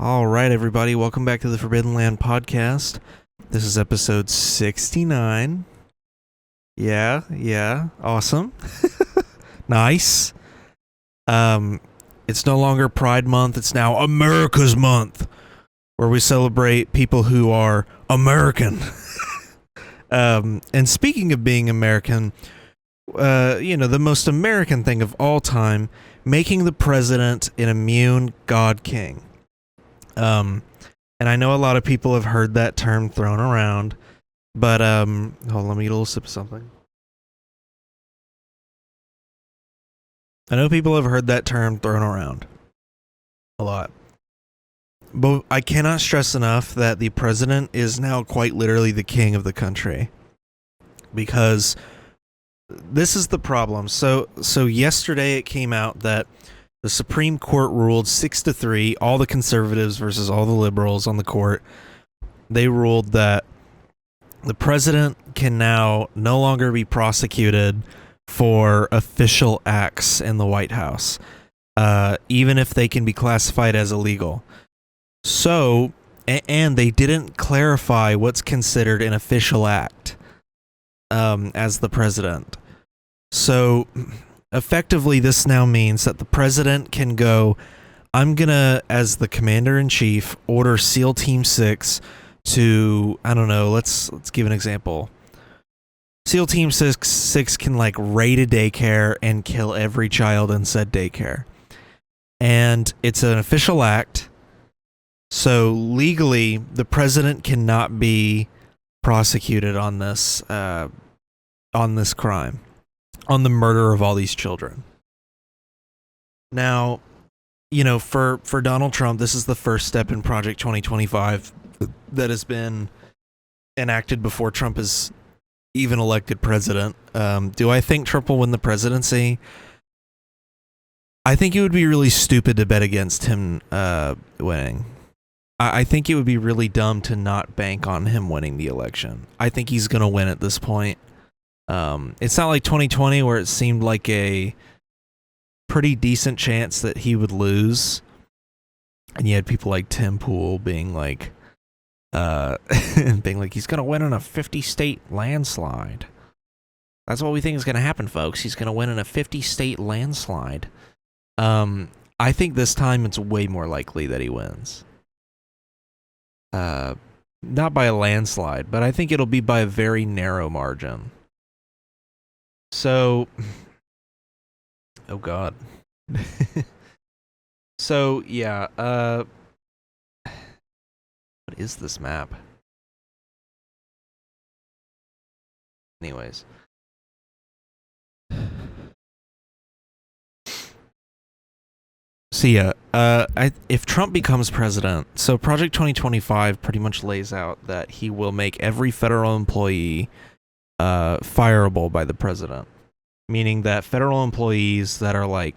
All right, everybody, welcome back to the Forbidden Land podcast. This is episode 69. Yeah, awesome. Nice. It's no longer Pride Month, it's now America's Month, where we celebrate people who are American. And speaking of being American, the most American thing of all time, making the president an immune God King. And I know a lot of people have heard that term thrown around, but hold on, let me get a little sip of something. I know people have heard that term thrown around a lot, but I cannot stress enough that the president is now quite literally the king of the country, because this is the problem. So yesterday it came out that the Supreme Court ruled 6-3, all the conservatives versus all the liberals on the court. They ruled that the president can now no longer be prosecuted for official acts in the White House, even if they can be classified as illegal. So, and they didn't clarify what's considered an official act as the president. So, effectively, this now means that the president can go, I'm gonna, as the commander-in-chief, order SEAL Team 6 to, I don't know, let's give an example. SEAL Team 6 can, raid a daycare and kill every child in said daycare. And it's an official act, so legally, the president cannot be prosecuted on this crime, on the murder of all these children. Now, for Donald Trump, this is the first step in Project 2025 that has been enacted before Trump is even elected president. Do I think Trump will win the presidency? I think it would be really stupid to bet against him winning. I think it would be really dumb to not bank on him winning the election. I think he's going to win at this point. It's not like 2020 where it seemed like a pretty decent chance that he would lose, and you had people like Tim Pool being like he's gonna win in a 50-state landslide. That's what we think is gonna happen, folks. He's gonna win in a 50-state landslide. I think this time it's way more likely that he wins. Not by a landslide, but I think it'll be by a very narrow margin. So, oh God. So, yeah, what is this map? Anyways. So yeah, if Trump becomes president, so Project 2025 pretty much lays out that he will make every federal employee fireable by the president, meaning that federal employees that are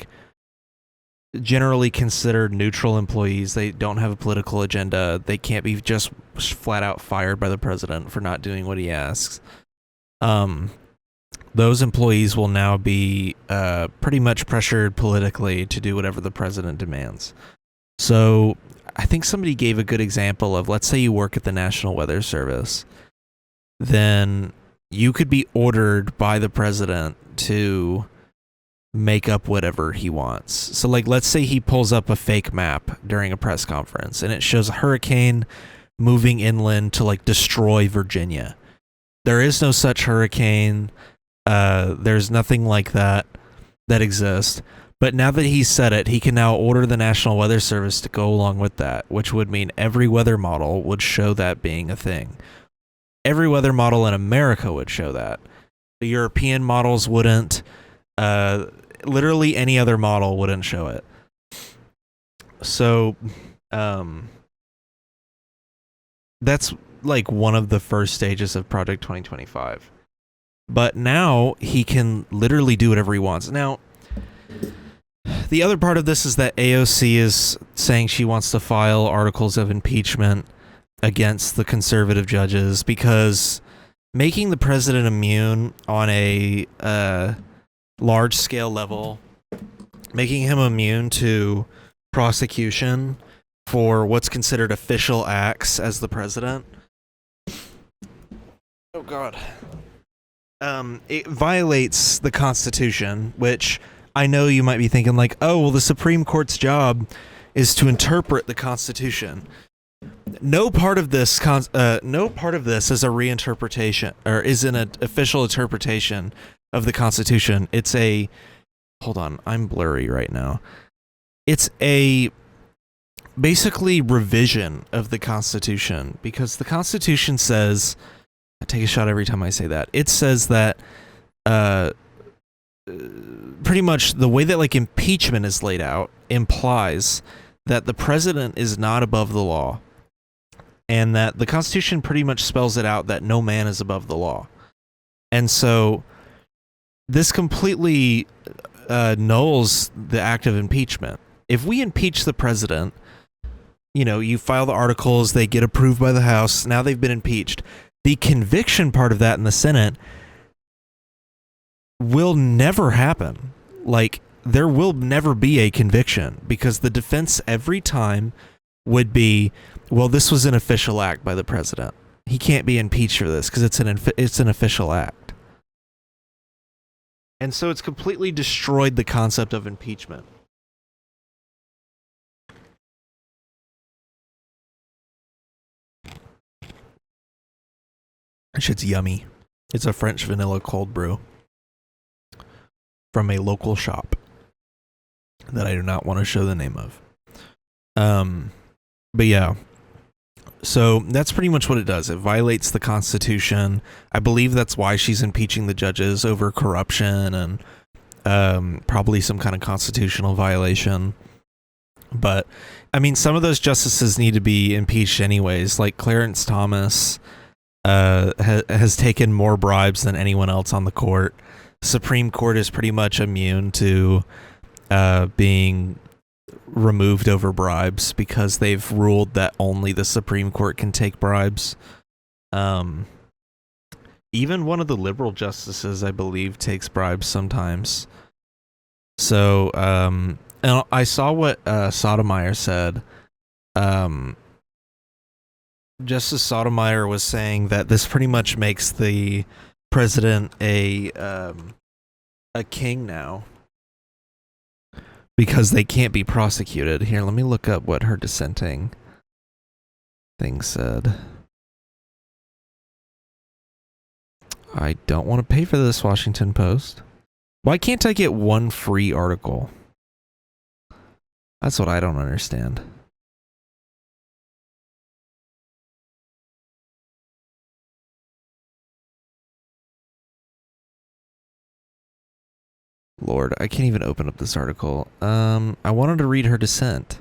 generally considered neutral employees, they don't have a political agenda, they can't be just flat out fired by the president for not doing what he asks. Those employees will now be pretty much pressured politically to do whatever the president demands. So I think somebody gave a good example of, let's say you work at the National Weather Service, then you could be ordered by the president to make up whatever he wants. So let's say he pulls up a fake map during a press conference and it shows a hurricane moving inland to destroy Virginia. There is no such hurricane. There's nothing like that exists. But now that he said it, he can now order the National Weather Service to go along with that, which would mean every weather model would show that being a thing. Every weather model in America would show that. The European models wouldn't. Literally any other model wouldn't show it. So, that's one of the first stages of Project 2025. But now he can literally do whatever he wants. Now, the other part of this is that AOC is saying she wants to file articles of impeachment against the conservative judges because making the president immune on a large-scale level, making him immune to prosecution for what's considered official acts as the president. Oh God. It violates the Constitution, which I know you might be thinking like, oh, well, the Supreme Court's job is to interpret the Constitution. No part of this is a reinterpretation or is an official interpretation of the Constitution. It's a, hold on, I'm blurry right now. It's a basically revision of the Constitution, because the Constitution says, I take a shot every time I say that. It says that pretty much the way that like impeachment is laid out implies that the president is not above the law, and that the Constitution pretty much spells it out that no man is above the law. And so this completely nulls the act of impeachment. If we impeach the president, you know, you file the articles, they get approved by the House, now they've been impeached. The conviction part of that in the Senate will never happen. Like, there will never be a conviction, because the defense every time would be, well, this was an official act by the president. He can't be impeached for this because it's an official act. And so it's completely destroyed the concept of impeachment. That shit's yummy. It's a French vanilla cold brew from a local shop that I do not want to show the name of. But yeah, so that's pretty much what it does. It violates the Constitution. I believe that's why she's impeaching the judges over corruption and probably some kind of constitutional violation. But I mean, some of those justices need to be impeached anyways. Like Clarence Thomas has taken more bribes than anyone else on the court. Supreme Court is pretty much immune to being removed over bribes because they've ruled that only the Supreme Court can take bribes. Even one of the liberal justices, I believe, takes bribes sometimes. So, and I saw what Sotomayor said. Justice Sotomayor was saying that this pretty much makes the president a king now, because they can't be prosecuted. Here, let me look up what her dissenting thing said. I don't want to pay for this, Washington Post. Why can't I get one free article? That's what I don't understand. Lord, I can't even open up this article. I wanted to read her dissent,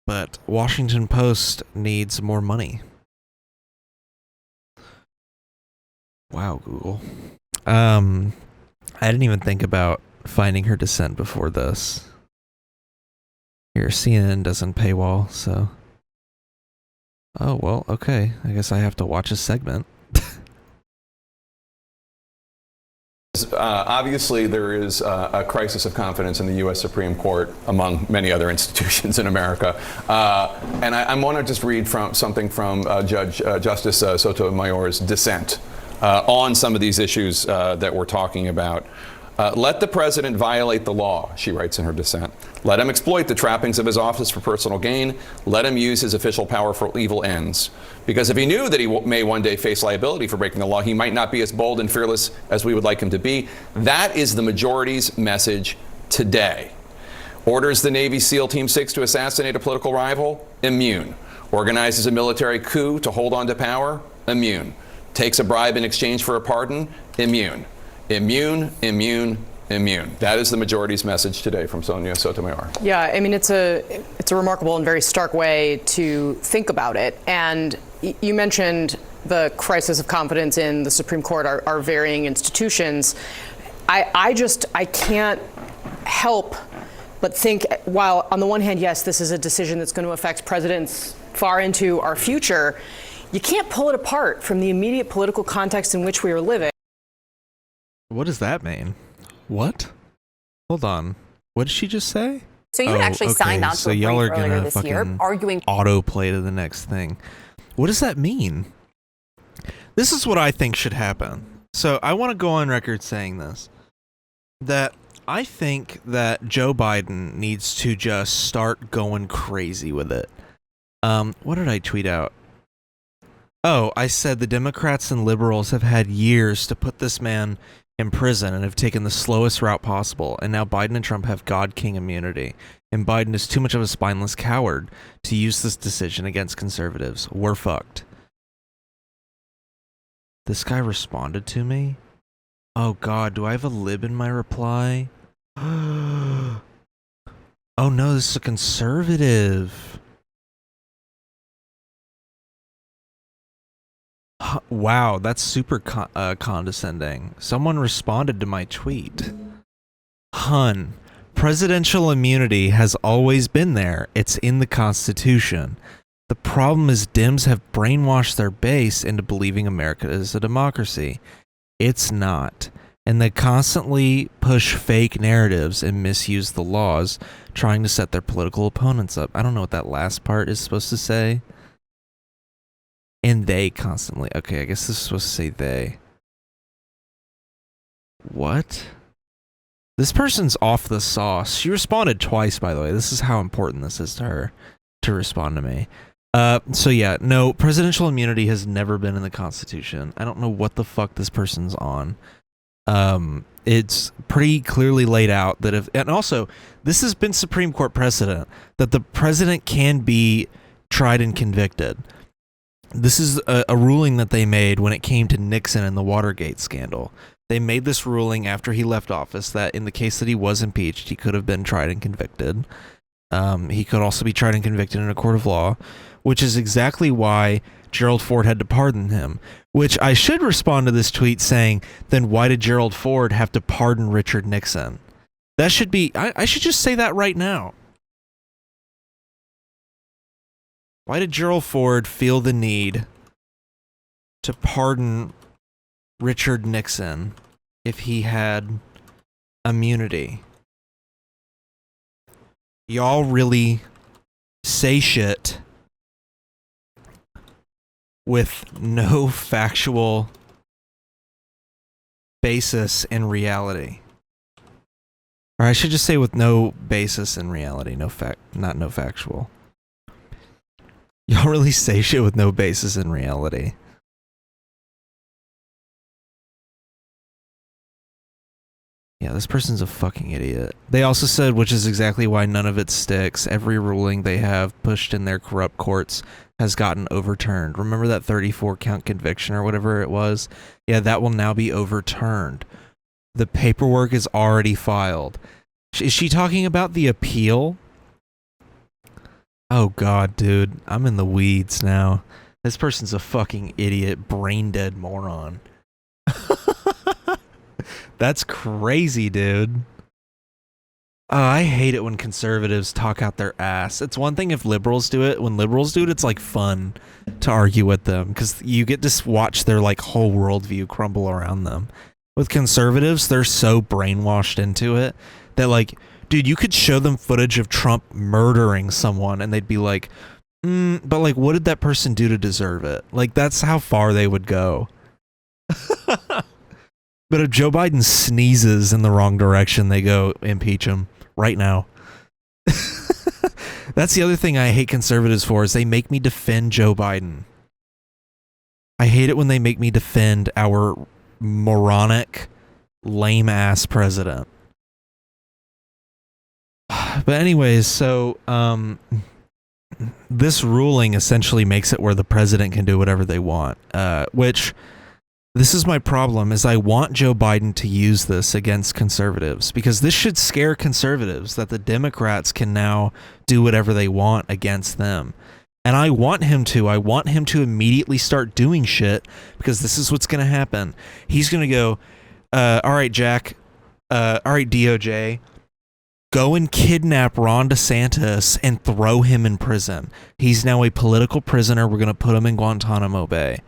but Washington Post needs more money. Wow, Google. I didn't even think about finding her dissent before this. Here, CNN doesn't paywall, so. Oh, well, okay. I guess I have to watch a segment. Obviously, there is a crisis of confidence in the U.S. Supreme Court, among many other institutions in America. And I want to just read from something from Justice Sotomayor's dissent on some of these issues that we're talking about. Let the president violate the law, she writes in her dissent. Let him exploit the trappings of his office for personal gain. Let him use his official power for evil ends. Because if he knew that he may one day face liability for breaking the law, he might not be as bold and fearless as we would like him to be. That is the majority's message today. Orders the Navy SEAL Team 6 to assassinate a political rival? Immune. Organizes a military coup to hold on to power? Immune. Takes a bribe in exchange for a pardon? Immune. Immune, immune, immune. That is the majority's message today from Sonia Sotomayor. Yeah, I mean, it's a remarkable and very stark way to think about it. And you mentioned the crisis of confidence in the Supreme Court, our varying institutions. I can't help but think, while on the one hand, yes, this is a decision that's going to affect presidents far into our future, you can't pull it apart from the immediate political context in which we are living. What does that mean? What? Hold on. What did she just say? So you had actually signed on to a brief y'all are earlier gonna this year, fucking arguing autoplay to the next thing. What does that mean? This is what I think should happen. So I want to go on record saying this. That I think that Joe Biden needs to just start going crazy with it. What did I tweet out? Oh, I said the Democrats and liberals have had years to put this man in prison and have taken the slowest route possible, and now Biden and Trump have God King immunity, and Biden is too much of a spineless coward to use this decision against conservatives. We're fucked. This guy responded to me? Oh god, do I have a lib in my reply? Oh no, this is a conservative. Wow, that's super condescending. Someone responded to my tweet. Hun, presidential immunity has always been there. It's in the Constitution. The problem is Dems have brainwashed their base into believing America is a democracy. It's not. And they constantly push fake narratives and misuse the laws, trying to set their political opponents up. I don't know what that last part is supposed to say. And they constantly... Okay, I guess this is supposed to say they. What? This person's off the sauce. She responded twice, by the way. This is how important this is to her to respond to me. So yeah, no, presidential immunity has never been in the Constitution. I don't know what the fuck this person's on. It's pretty clearly laid out that if... And also, this has been Supreme Court precedent that the president can be tried and convicted. This is a ruling that they made when it came to Nixon and the Watergate scandal. They made this ruling after he left office that in the case that he was impeached, he could have been tried and convicted. He could also be tried and convicted in a court of law, which is exactly why Gerald Ford had to pardon him. Which I should respond to this tweet saying, then why did Gerald Ford have to pardon Richard Nixon? That should be... I should just say that right now. Why did Gerald Ford feel the need to pardon Richard Nixon if he had immunity? Y'all really say shit with no factual basis in reality. Or I should just say with no basis in reality, not no factual. Y'all really say shit with no basis in reality. Yeah, this person's a fucking idiot. They also said, which is exactly why none of it sticks, every ruling they have pushed in their corrupt courts has gotten overturned. Remember that 34 count conviction or whatever it was? Yeah, that will now be overturned. The paperwork is already filed. Is she talking about the appeal? Oh god, dude. I'm in the weeds now. This person's a fucking idiot, brain dead moron. That's crazy, dude. I hate it when conservatives talk out their ass. It's one thing if liberals do it. When liberals do it, it's like fun to argue with them because you get to watch their like whole worldview crumble around them. With conservatives, they're so brainwashed into it that like, dude, you could show them footage of Trump murdering someone and they'd be like, but like, what did that person do to deserve it? Like, that's how far they would go. But if Joe Biden sneezes in the wrong direction, they go impeach him right now. That's the other thing I hate conservatives for is they make me defend Joe Biden. I hate it when they make me defend our moronic, lame-ass president. But anyways, so this ruling essentially makes it where the president can do whatever they want, which... This is my problem, is I want Joe Biden to use this against conservatives, because this should scare conservatives that the Democrats can now do whatever they want against them. And I want him to. I want him to immediately start doing shit, because this is what's going to happen. He's going to go, all right, Jack, all right, DOJ, go and kidnap Ron DeSantis and throw him in prison. He's now a political prisoner. We're going to put him in Guantanamo Bay.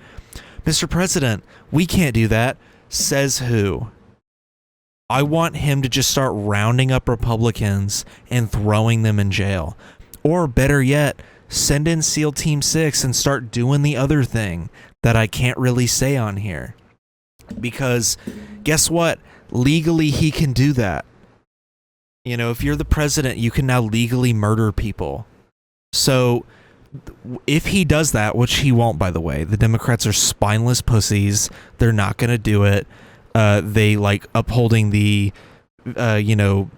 Mr. President, we can't do that. Says who? I want him to just start rounding up Republicans and throwing them in jail. Or better yet, send in SEAL Team 6 and start doing the other thing that I can't really say on here. Because guess what? Legally, he can do that. You know, if you're the president, you can now legally murder people. So if he does that, which he won't, by the way, the Democrats are spineless pussies. They're not going to do it. They like upholding the, the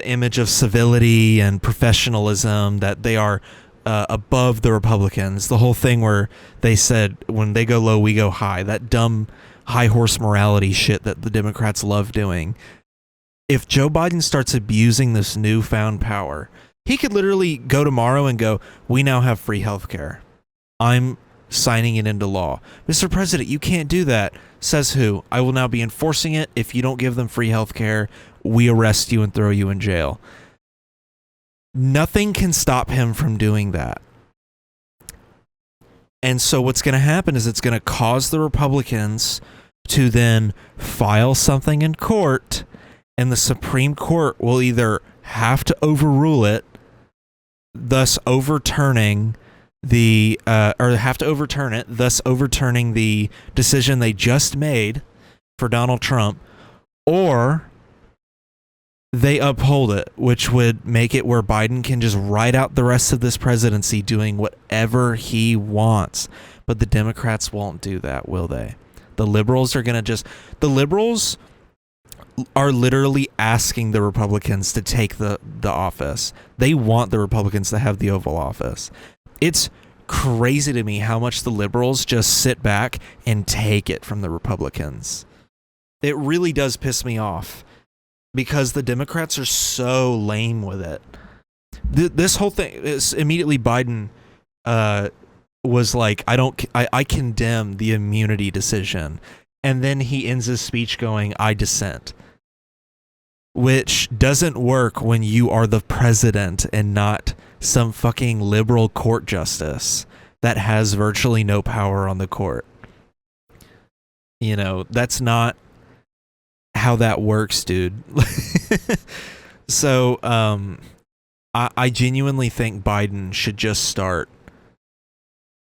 image of civility and professionalism, that they are above the Republicans. The whole thing where they said when they go low, we go high. That dumb high horse morality shit that the Democrats love doing. If Joe Biden starts abusing this newfound power, he could literally go tomorrow and go, we now have free healthcare. I'm signing it into law. Mr. President, you can't do that. Says who? I will now be enforcing it. If you don't give them free healthcare, we arrest you and throw you in jail. Nothing can stop him from doing that. And so what's going to happen is it's going to cause the Republicans to then file something in court, and the Supreme Court will either have to overrule it, thus overturning the thus overturning the decision they just made for Donald Trump, or they uphold it, which would make it where Biden can just ride out the rest of this presidency doing whatever he wants. But the Democrats won't do that, will they? The liberals are going to the liberals are literally asking the Republicans to take the office. They want the Republicans to have the Oval Office. It's crazy to me how much the liberals just sit back and take it from the Republicans. It really does piss me off because the Democrats are so lame with it. This whole thing is immediately Biden was like, I condemn the immunity decision. And then he ends his speech going, I dissent. Which doesn't work when you are the president and not some fucking liberal court justice that has virtually no power on the court. You know, that's not how that works, dude. So, I genuinely think Biden should just start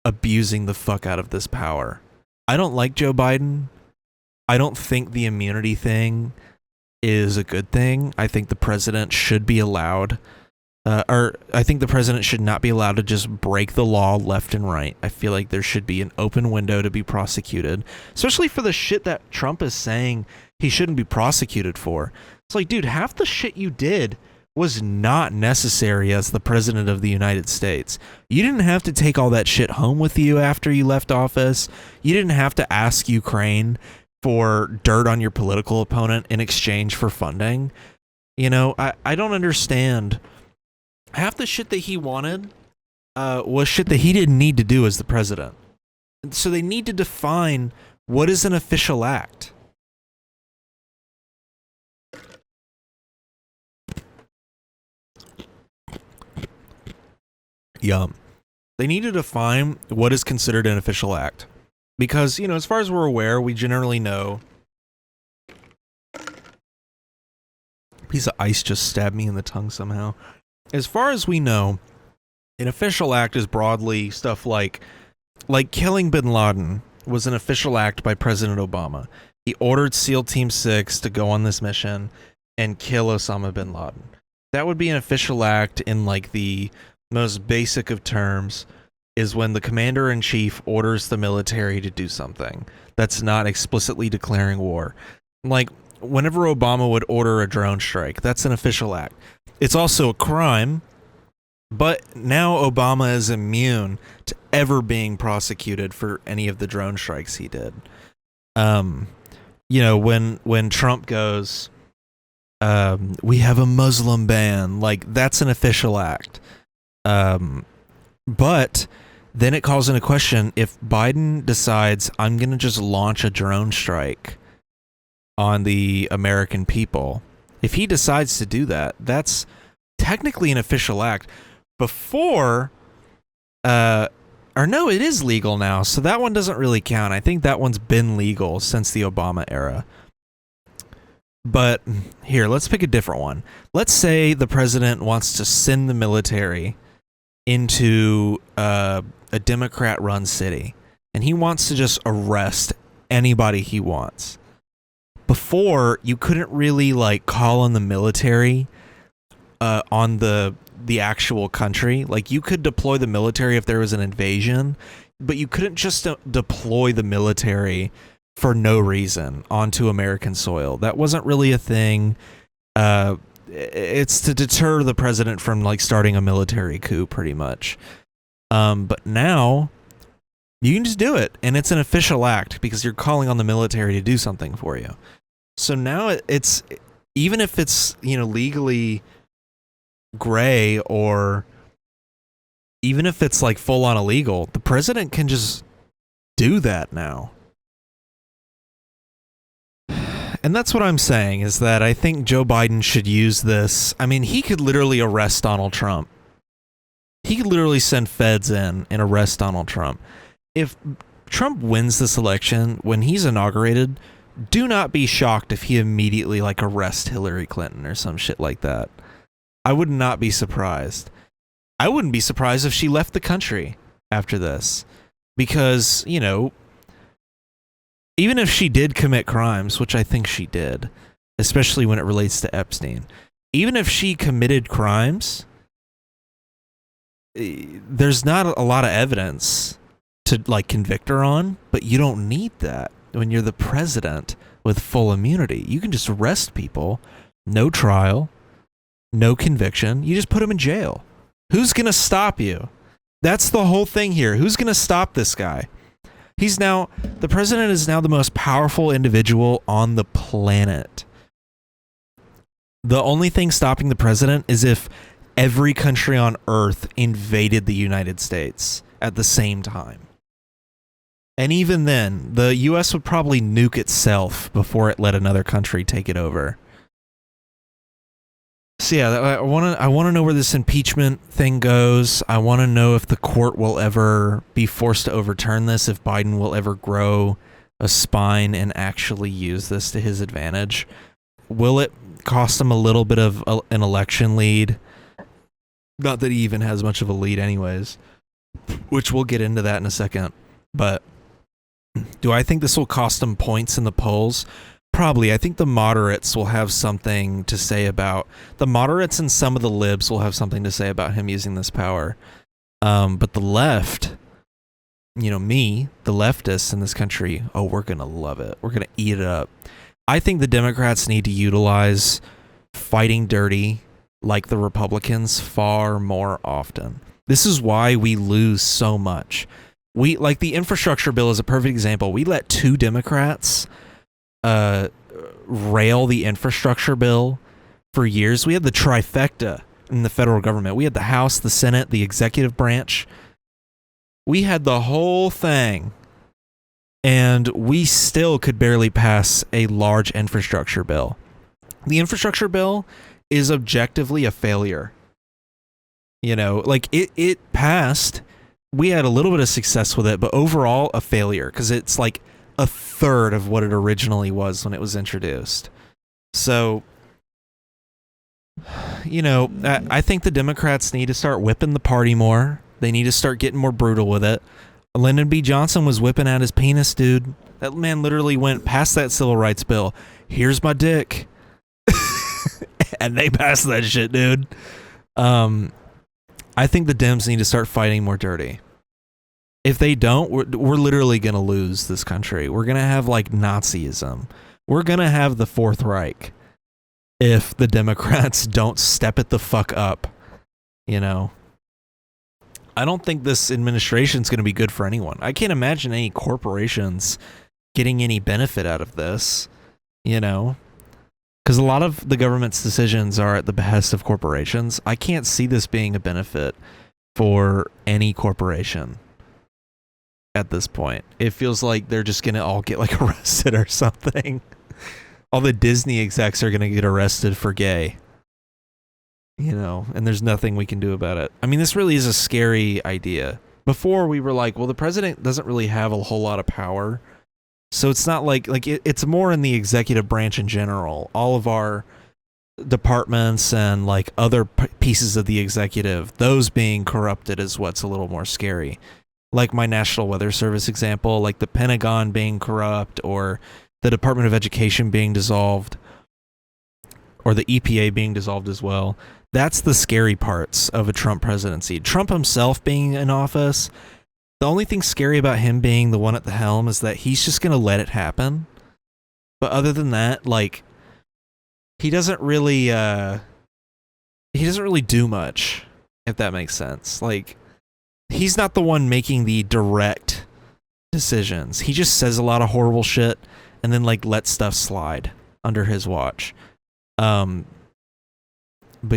abusing the fuck out of this power. I don't like Joe Biden. I don't think the immunity thing is a good thing. I think the president should be allowed, I think the president should not be allowed to just break the law left and right. I feel like there should be an open window to be prosecuted, especially for the shit that Trump is saying he shouldn't be prosecuted for. It's like, dude, half the shit you did was not necessary as the president of the United States. You didn't have to take all that shit home with you after you left office. You didn't have to ask Ukraine for dirt on your political opponent in exchange for funding. You know, I don't understand. Half the shit that he wanted was shit that he didn't need to do as the president. So they need to define what is an official act. Yum. They need to define what is considered an official act. Because, you know, as far as we're aware, we generally know. A piece of ice just stabbed me in the tongue somehow. As far as we know, an official act is broadly stuff like killing bin Laden was an official act by President Obama. He ordered SEAL Team 6 to go on this mission and kill Osama bin Laden. That would be an official act in like the most basic of terms, is when the commander-in-chief orders the military to do something that's not explicitly declaring war. Like, whenever Obama would order a drone strike, that's an official act. It's also a crime, but now Obama is immune to ever being prosecuted for any of the drone strikes he did. You know, when Trump goes, we have a Muslim ban, like, that's an official act. But then it calls into question if Biden decides I'm going to just launch a drone strike on the American people. If he decides to do that, that's technically an official act. Before, or no, it is legal now, so that one doesn't really count. I think that one's been legal since the Obama era. But here, let's pick a different one. Let's say the president wants to send the military into a Democrat-run city, and he wants to just arrest anybody he wants. Before, you couldn't really like call on the military on the actual country. Like, you could deploy the military if there was an invasion, but you couldn't just deploy the military for no reason onto American soil. That wasn't really a thing. It's to deter the president from like starting a military coup, pretty much. But now you can just do it, and it's an official act because you're calling on the military to do something for you. So now it's, even if it's, you know, legally gray, or even if it's like full on illegal, the president can just do that now. And that's what I'm saying, is that I think Joe Biden should use this. I mean, he could literally arrest Donald Trump. He could literally send feds in and arrest Donald Trump. If Trump wins this election, when he's inaugurated, do not be shocked if he immediately like arrests Hillary Clinton or some shit like that. I would not be surprised. I wouldn't be surprised if she left the country after this, because, you know, even if she did commit crimes, which I think she did, especially when it relates to Epstein, even if she committed crimes, there's not a lot of evidence to like convict her on, but you don't need that when you're the president with full immunity. You can just arrest people, no trial, no conviction. You just put them in jail. Who's going to stop you? That's the whole thing here. Who's going to stop this guy? The president is now the most powerful individual on the planet. The only thing stopping the president is if every country on earth invaded the United States at the same time. And even then, the US would probably nuke itself before it let another country take it over. So yeah, I want to know where this impeachment thing goes. I want to know if the court will ever be forced to overturn this, if Biden will ever grow a spine and actually use this to his advantage. Will it cost him a little bit of an election lead? Not that he even has much of a lead anyways, which we'll get into that in a second. But do I think this will cost him points in the polls? Probably. I think the moderates will have something to say about... The moderates and some of the libs will have something to say about him using this power. But the left, you know, me, the leftists in this country, oh, we're going to love it. We're going to eat it up. I think the Democrats need to utilize fighting dirty like the Republicans far more often. This is why we lose so much. Like the infrastructure bill is a perfect example. We let two Democrats rail the infrastructure bill for years. We had the trifecta in the federal government. We had the House, the Senate, the executive branch. We had the whole thing, and we still could barely pass a large infrastructure bill. The infrastructure bill is objectively a failure. You know, like it passed. We had a little bit of success with it, but overall a failure, because it's like a third of what it originally was when it was introduced. So, you know, I think the Democrats need to start whipping the party more. They need to start getting more brutal with it. Lyndon B. Johnson was whipping out his penis, dude. That man literally went past that civil rights bill. Here's my dick. And they passed that shit, dude. I think the Dems need to start fighting more dirty. If they don't, we're literally going to lose this country. We're going to have like Nazism. We're going to have the Fourth Reich if the Democrats don't step it the fuck up. You know, I don't think this administration is going to be good for anyone. I can't imagine any corporations getting any benefit out of this, you know, because a lot of the government's decisions are at the behest of corporations. I can't see this being a benefit for any corporation. At this point, it feels like they're just gonna all get like arrested or something. All the Disney execs are gonna get arrested for gay, you know, and there's nothing we can do about it. I mean, this really is a scary idea. Before we were like, well, the president doesn't really have a whole lot of power So it's not it's more in the executive branch in general. All of our departments and like other pieces of the executive, those being corrupted is what's a little more scary. Like my National Weather Service example, like the Pentagon being corrupt, or the Department of Education being dissolved, or the EPA being dissolved as well. That's the scary parts of a Trump presidency. Trump himself being in office, the only thing scary about him being the one at the helm is that he's just going to let it happen. But other than that, like, he doesn't really do much, if that makes sense. Like, he's not the one making the direct decisions. He just says a lot of horrible shit and then like lets stuff slide under his watch. But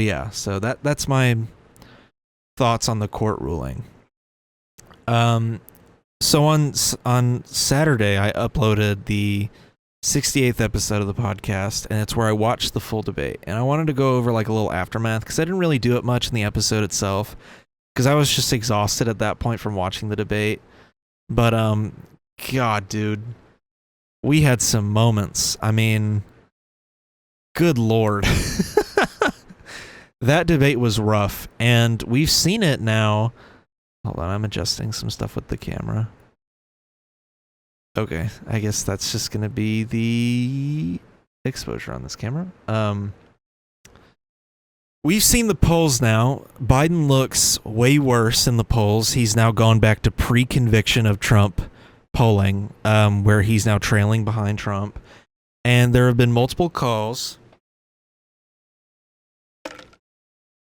yeah, so that's my thoughts on the court ruling. So on Saturday, I uploaded the 68th episode of the podcast, and it's where I watched the full debate. And I wanted to go over like a little aftermath, because I didn't really do it much in the episode itself, because I was just exhausted at that point from watching the debate. But God, dude, we had some moments. I mean, good Lord. That debate was rough, and we've seen it now. Hold on, I'm adjusting some stuff with the camera. Okay, I guess that's just going to be the exposure on this camera. We've seen the polls now. Biden looks way worse in the polls. He's now gone back to pre-conviction of Trump polling, where he's now trailing behind Trump. And there have been multiple calls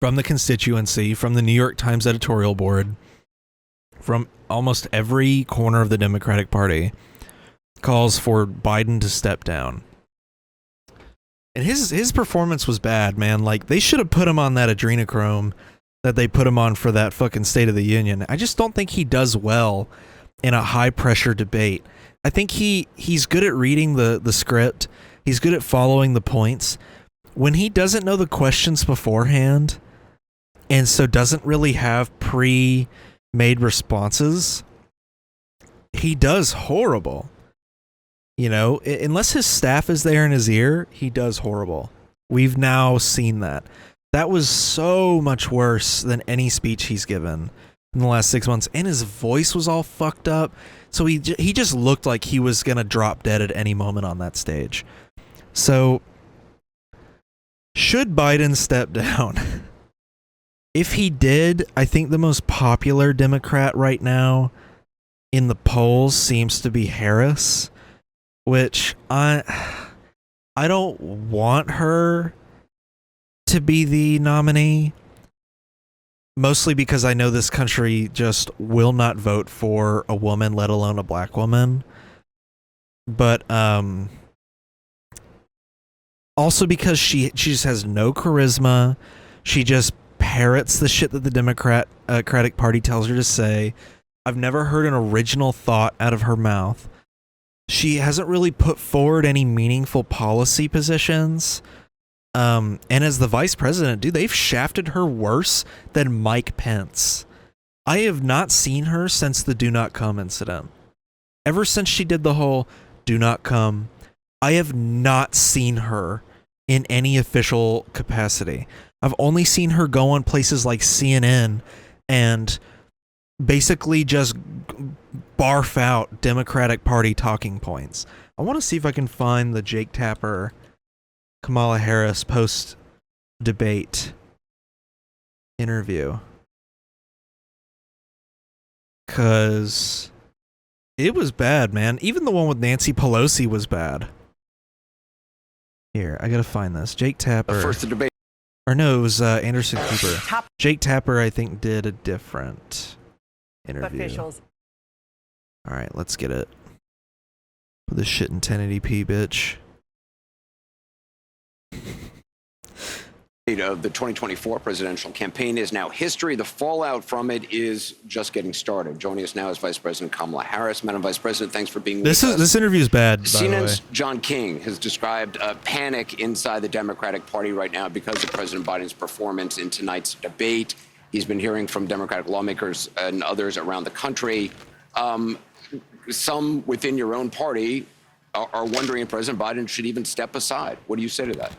from the constituency, from the New York Times editorial board, from almost every corner of the Democratic Party, calls for Biden to step down. And his performance was bad, man. Like, they should have put him on that adrenochrome that they put him on for that fucking State of the Union. I just don't think he does well in a high-pressure debate. I think he's good at reading the script. He's good at following the points. When he doesn't know the questions beforehand, and so doesn't really have pre-made responses, he does horrible. You know, unless his staff is there in his ear, he does horrible. We've now seen that. That was so much worse than any speech he's given in the last 6 months. And his voice was all fucked up. So he just looked like he was going to drop dead at any moment on that stage. So, should Biden step down? If he did, I think the most popular Democrat right now in the polls seems to be Harris, which I don't want her to be the nominee, mostly because I know this country just will not vote for a woman, let alone a black woman. But also because she just has no charisma. She just parrots the shit that the Democratic Party tells her to say. I've never heard an original thought out of her mouth. She hasn't really put forward any meaningful policy positions. And as the vice president, dude, they've shafted her worse than Mike Pence. I have not seen her since the do not come incident. Ever since she did the whole do not come, I have not seen her in any official capacity. I've only seen her go on places like CNN and basically just barf out Democratic Party talking points. I want to see if I can find the Jake Tapper Kamala Harris post-debate interview, because it was bad, man. Even the one with Nancy Pelosi was bad. Here, I gotta find this. Jake Tapper. First the debate. Or no, it was Anderson Cooper. Jake Tapper, I think, did a different interview. Officials. All right, let's get it. Put this shit in 1080p, bitch. Of the 2024 presidential campaign is now history. The fallout from it is just getting started. Joining us now is Vice President Kamala Harris. Madam Vice President, thanks for being with us. This interview is bad, by the way. CNN's John King has described a panic inside the Democratic Party right now because of President Biden's performance in tonight's debate. He's been hearing from Democratic lawmakers and others around the country. Some within your own party are wondering if President Biden should even step aside. What do you say to that?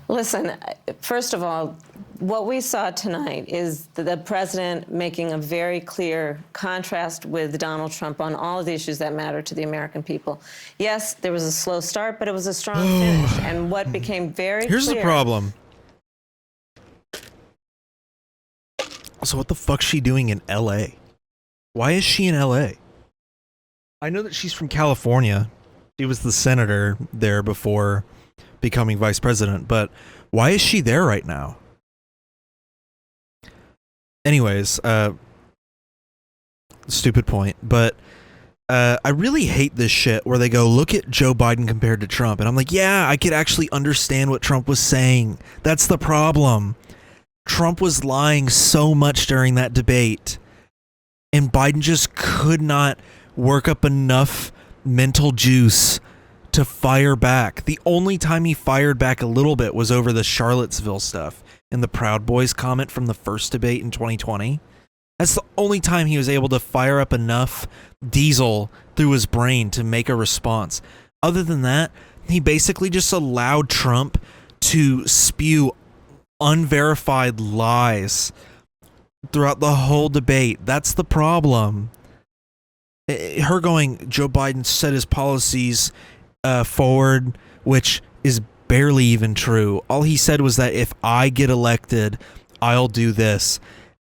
Listen, first of all, what we saw tonight is the president making a very clear contrast with Donald Trump on all of the issues that matter to the American people. Yes, there was a slow start, but it was a strong finish. And what became very Here's clear... the problem. So what the fuck's she doing in L.A.? Why is she in L.A.? I know that she's from California. She was the senator there before becoming vice president, but why is she there right now? Anyways, stupid point, but I really hate this shit where they go, look at Joe Biden compared to Trump, and I'm like, yeah, I could actually understand what Trump was saying. That's the problem. Trump was lying so much during that debate, and Biden just could not work up enough mental juice to fire back. The only time he fired back a little bit was over the Charlottesville stuff and the Proud Boys comment from the first debate in 2020. That's the only time he was able to fire up enough diesel through his brain to make a response. Other than that, he basically just allowed Trump to spew unverified lies throughout the whole debate. That's the problem. Her going, Joe Biden set his policies forward, which is barely even true. All he said was that if I get elected, I'll do this.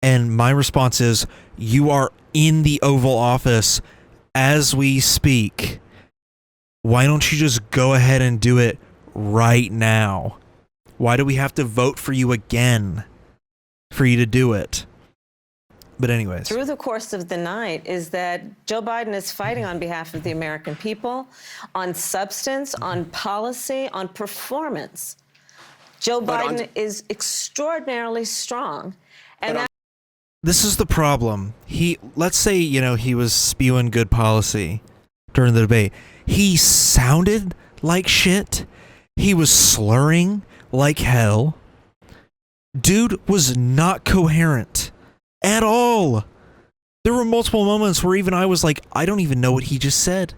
And my response is, you are in the Oval Office as we speak. Why don't you just go ahead and do it right now? Why do we have to vote for you again for you to do it? But anyways. Through the course of the night is that Joe Biden is fighting on behalf of the American people, on substance, on policy, on performance. Joe Biden is extraordinarily strong. And this is the problem. Let's say, he was spewing good policy during the debate. He sounded like shit. He was slurring like hell. Dude was not coherent at all. There were multiple moments where even I was like, I don't even know what he just said.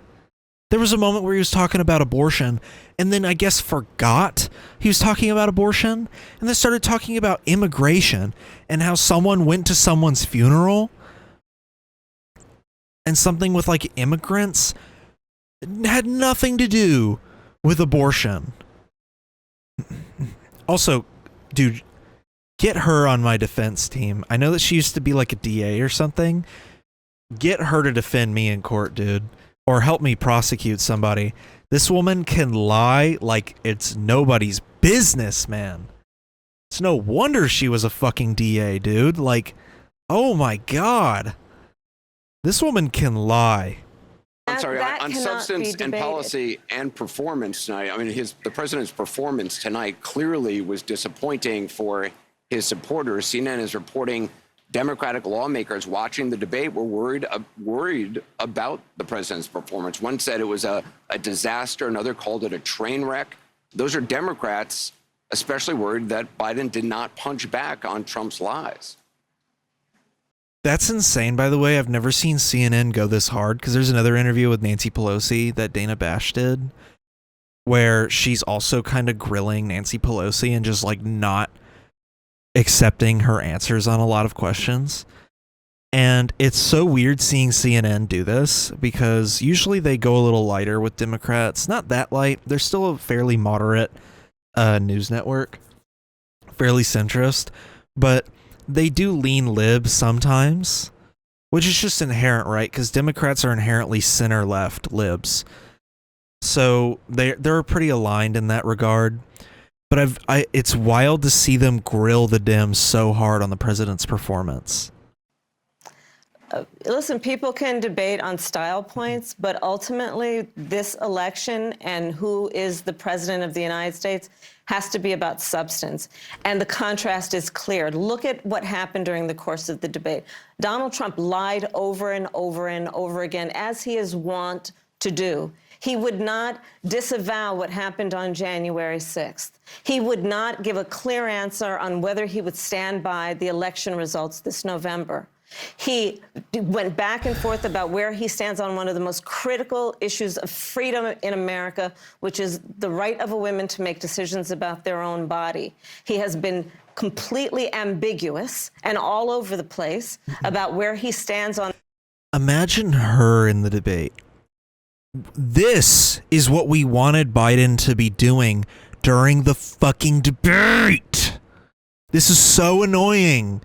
There was a moment where he was talking about abortion and then I guess forgot he was talking about abortion and then started talking about immigration and how someone went to someone's funeral and something with like immigrants had nothing to do with abortion. Also, dude, get her on my defense team. I know that she used to be like a DA or something. Get her to defend me in court, dude. Or help me prosecute somebody. This woman can lie like it's nobody's business, man. It's no wonder she was a fucking DA, dude. Like, oh my God. This woman can lie. I'm sorry, on substance and policy and performance tonight, I mean, the president's performance tonight clearly was disappointing for his supporters. CNN is reporting Democratic lawmakers watching the debate were worried about the president's performance. One said it was a disaster. Another called it a train wreck. Those are Democrats especially worried that Biden did not punch back on Trump's lies. That's insane, by the way. I've never seen CNN go this hard because there's another interview with Nancy Pelosi that Dana Bash did where she's also kind of grilling Nancy Pelosi and just like not accepting her answers on a lot of questions. And it's so weird seeing CNN do this because usually they go a little lighter with Democrats. Not that light. They're still a fairly moderate news network, fairly centrist, but they do lean lib sometimes, which is just inherent, right? Because Democrats are inherently center-left libs. So they're pretty aligned in that regard. But it's wild to see them grill the Dems so hard on the president's performance. Listen, people can debate on style points, but ultimately this election and who is the president of the United States has to be about substance. And the contrast is clear. Look at what happened during the course of the debate. Donald Trump lied over and over and over again, as he is wont to do. He would not disavow what happened on January 6th. He would not give a clear answer on whether he would stand by the election results this November. He went back and forth about where he stands on one of the most critical issues of freedom in America, which is the right of a woman to make decisions about their own body. He has been completely ambiguous and all over the place about where he stands on. Imagine her in the debate. This is what we wanted Biden to be doing during the fucking debate. This is so annoying.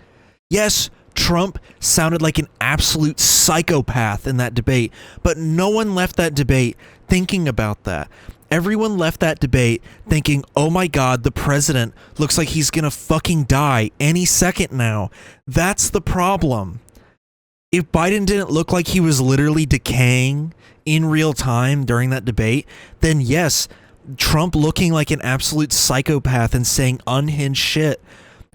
Yes, Trump sounded like an absolute psychopath in that debate, but no one left that debate thinking about that. Everyone left that debate thinking, oh my God, the president looks like he's gonna fucking die any second now. That's the problem. If Biden didn't look like he was literally decaying in real time during that debate, then yes, Trump looking like an absolute psychopath and saying unhinged shit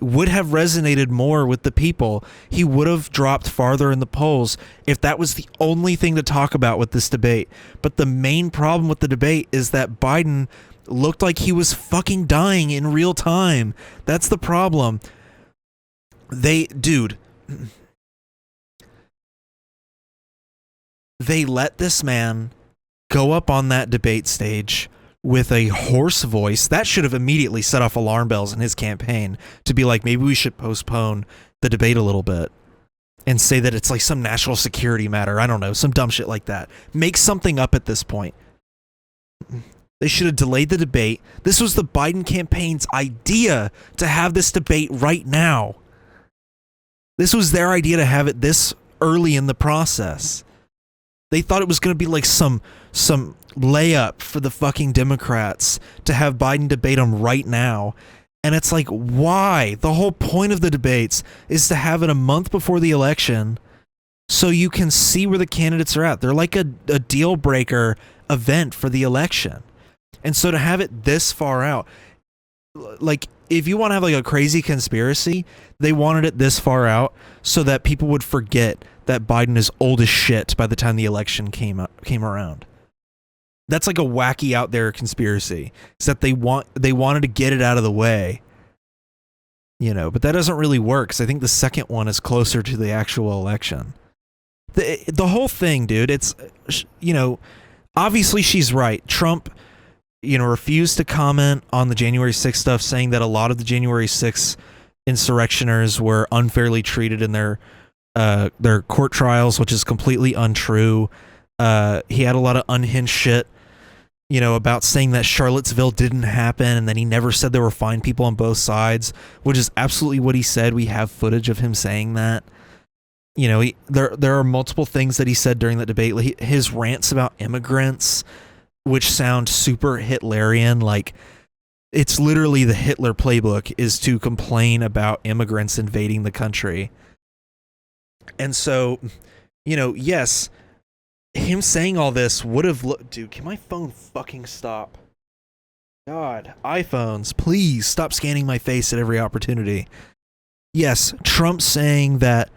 would have resonated more with the people. He would have dropped farther in the polls if that was the only thing to talk about with this debate. But the main problem with the debate is that Biden looked like he was fucking dying in real time. That's the problem. Dude, they let this man go up on that debate stage with a hoarse voice. That should have immediately set off alarm bells in his campaign to be like, maybe we should postpone the debate a little bit and say that it's like some national security matter. I don't know, some dumb shit like that. Make something up at this point. They should have delayed the debate. This was the Biden campaign's idea to have this debate right now. This was their idea to have it this early in the process. They thought it was going to be like some layup for the fucking Democrats to have Biden debate them right now. And it's like, why? The whole point of the debates is to have it a month before the election so you can see where the candidates are at. They're like a deal breaker event for the election. And so to have it this far out, like if you want to have like a crazy conspiracy, they wanted it this far out so that people would forget that Biden is old as shit by the time the election came around. That's like a wacky out there conspiracy. Is that they wanted to get it out of the way, you know, but that doesn't really work because I think the second one is closer to the actual election. The whole thing, dude, it's, you know, obviously she's right. Trump, you know, refused to comment on the January 6th stuff, saying that a lot of the January 6th insurrectioners were unfairly treated in their court trials, which is completely untrue. He had a lot of unhinged shit, you know, about saying that Charlottesville didn't happen and that he never said there were fine people on both sides, which is absolutely what he said. We have footage of him saying that. You know, there are multiple things that he said during that debate. His rants about immigrants, which sound super Hitlerian, like it's literally the Hitler playbook is to complain about immigrants invading the country. And so, you know, yes, him saying all this would have looked... Dude, can my phone fucking stop? God, iPhones, please stop scanning my face at every opportunity. Yes, Trump saying that,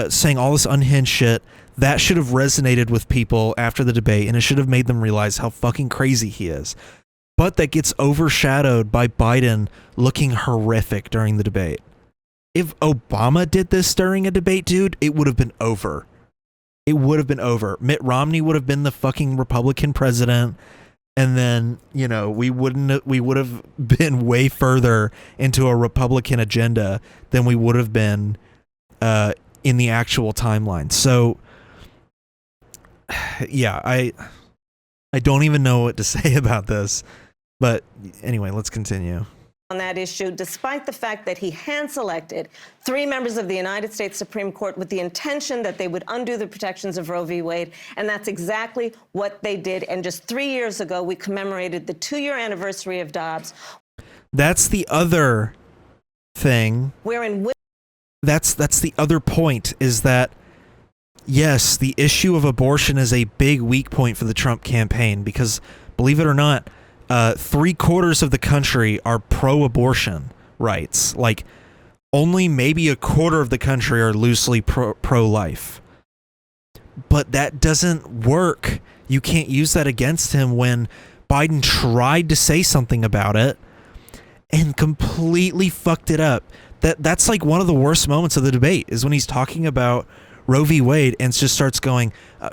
saying all this unhinged shit, that should have resonated with people after the debate, and it should have made them realize how fucking crazy he is. But that gets overshadowed by Biden looking horrific during the debate. If Obama did this during a debate, dude, it would have been over. It would have been over. Mitt Romney would have been the fucking Republican president, and then, you know, we would have been way further into a Republican agenda than we would have been in the actual timeline. So, yeah, I don't even know what to say about this. But anyway, let's continue. On that issue, despite the fact that he hand-selected 3 members of the United States Supreme Court with the intention that they would undo the protections of Roe v. Wade, and that's exactly what they did. And just 3 years ago, we commemorated the 2-year anniversary of Dobbs. That's the other thing. That's the other point, is that, yes, the issue of abortion is a big weak point for the Trump campaign because, believe it or not, 3/4 of the country are pro-abortion rights. Like, only maybe 1/4 of the country are loosely pro-life. but that doesn't work. You can't use that against him when Biden tried to say something about it and completely fucked it up. That's like one of the worst moments of the debate is when he's talking about Roe v. Wade and just starts going, and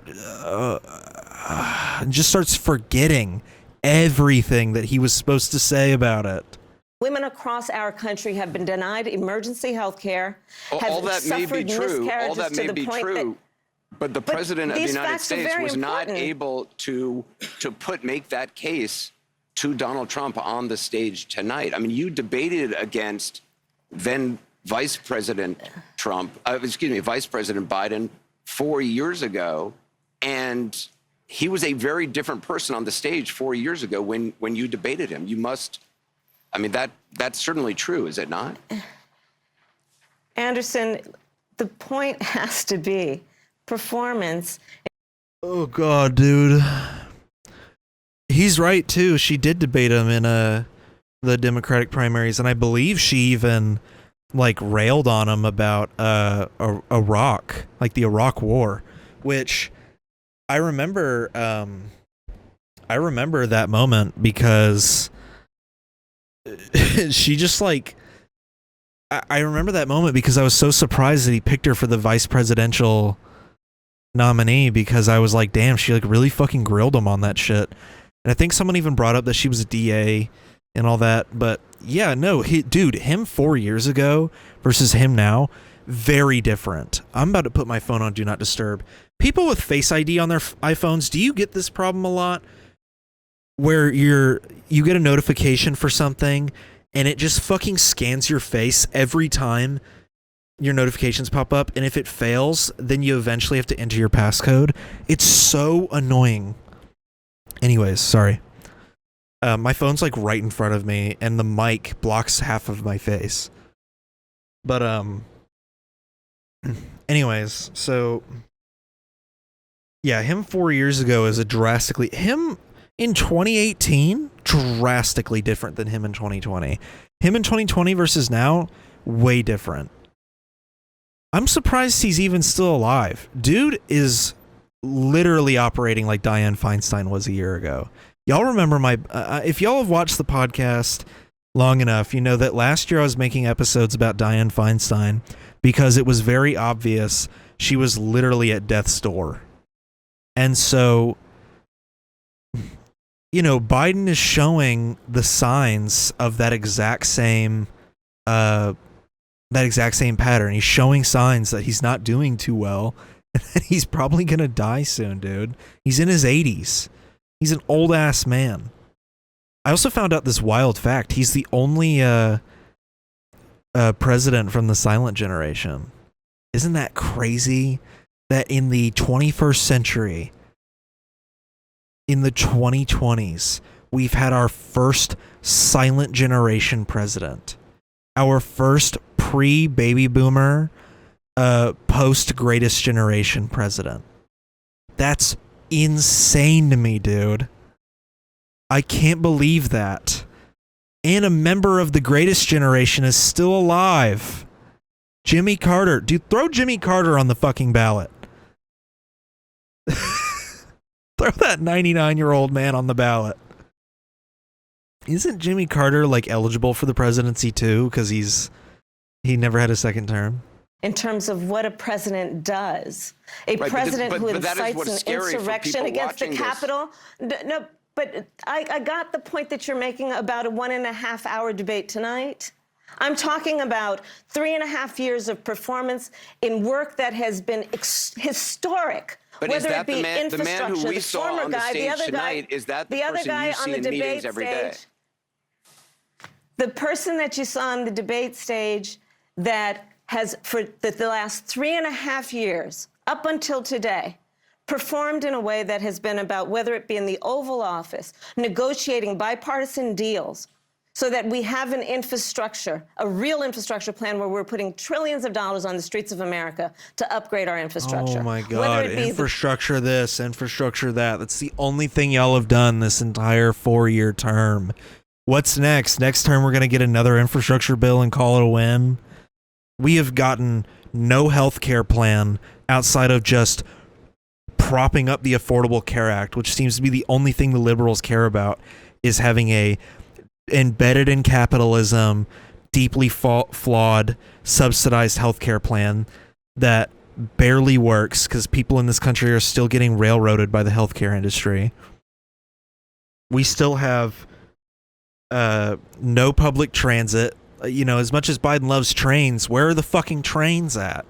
just starts forgetting everything that he was supposed to say about it. Women across our country have been denied emergency health care. All that may be true. All that may be true. But the president of the United States was not able to make that case to Donald Trump on the stage tonight. I mean, you debated against then Vice President Vice President Biden 4 years ago, and he was a very different person on the stage 4 years ago when you debated him. You must, I mean, that's certainly true, is it not? Anderson, the point has to be performance. Oh God, dude. He's right too. She did debate him in the Democratic primaries, and I believe she even like railed on him about Iraq, like the Iraq War, which I remember that moment because she just like I remember that moment because I was so surprised that he picked her for the vice presidential nominee, because I was like, damn, she like really fucking grilled him on that shit. And I think someone even brought up that she was a DA and all that. But yeah, no, him 4 years ago versus him now, very different. I'm about to put my phone on Do Not Disturb. People with Face ID on their iPhones, do you get this problem a lot? Where you get a notification for something and it just fucking scans your face every time your notifications pop up, and if it fails, then you eventually have to enter your passcode. It's so annoying. Anyways, sorry. My phone's like right in front of me, and the mic blocks half of my face. But anyways, so yeah, him 4 years ago is him in 2018 drastically different than him in 2020. Him in 2020 versus now, way different. I'm surprised he's even still alive. Dude is literally operating like Dianne Feinstein was a year ago. Y'all remember if y'all have watched the podcast long enough, you know that last year I was making episodes about Dianne Feinstein because it was very obvious she was literally at death's door. And so, you know, Biden is showing the signs of that exact same pattern. He's showing signs that he's not doing too well and that he's probably going to die soon, dude. He's in his 80s. He's an old ass man. I also found out this wild fact. He's the only president from the silent generation. Isn't that crazy? That in the 21st century, in the 2020s, we've had our first silent generation president. Our first pre-baby boomer, post-greatest generation president. That's insane to me, dude. I can't believe that. And a member of the greatest generation is still alive. Jimmy Carter. Dude, throw Jimmy Carter on the fucking ballot. Throw that 99-year-old man on the ballot. Isn't Jimmy Carter like eligible for the presidency too? Because he never had a second term. In terms of what a president does, president who incites an insurrection against the Capitol. No, but I got the point that you're making about a 1.5 hour debate tonight. I'm talking about 3.5 years of performance in work that has been historic. But whether it be the man who we saw on the stage tonight, is that the person you see in meetings every day? The person that you saw on the debate stage that has, for the last 3.5 years, up until today, performed in a way that has been about, whether it be in the Oval Office, negotiating bipartisan deals, so that we have an infrastructure, a real infrastructure plan where we're putting trillions of dollars on the streets of America to upgrade our infrastructure. Oh my God, infrastructure this, infrastructure that. That's the only thing y'all have done this entire 4-year term. What's next? Next term we're going to get another infrastructure bill and call it a win? We have gotten no health care plan outside of just propping up the Affordable Care Act, which seems to be the only thing the liberals care about, is having a embedded in capitalism, deeply flawed, subsidized healthcare plan that barely works because people in this country are still getting railroaded by the healthcare industry. We still have no public transit. You know, as much as Biden loves trains, where are the fucking trains at?